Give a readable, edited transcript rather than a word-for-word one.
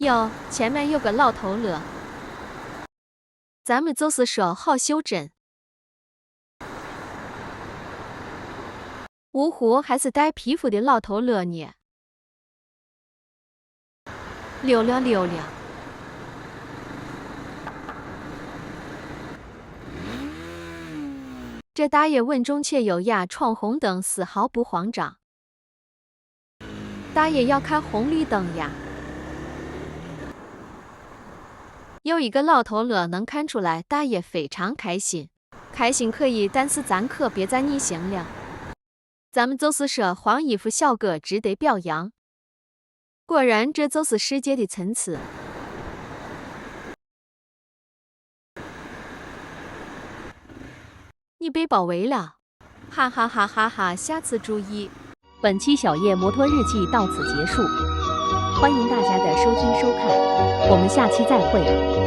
哟，前面有个老头乐，咱们就是说好修正。芜湖还是带皮肤的老头乐呢。溜了溜了。这大爷稳重且优雅，闯红灯丝毫不慌张。大爷要看红绿灯呀。有一个老头乐能看出来，大爷非常开心。开心可以，但是咱可别再逆行了。咱们就是说，黄衣服小哥值得表扬。果然，这就是世界的参差。你被包围了，哈哈哈哈哈！下次注意。本期小叶摩托日记到此结束，欢迎大家的收听收看，我们下期再会。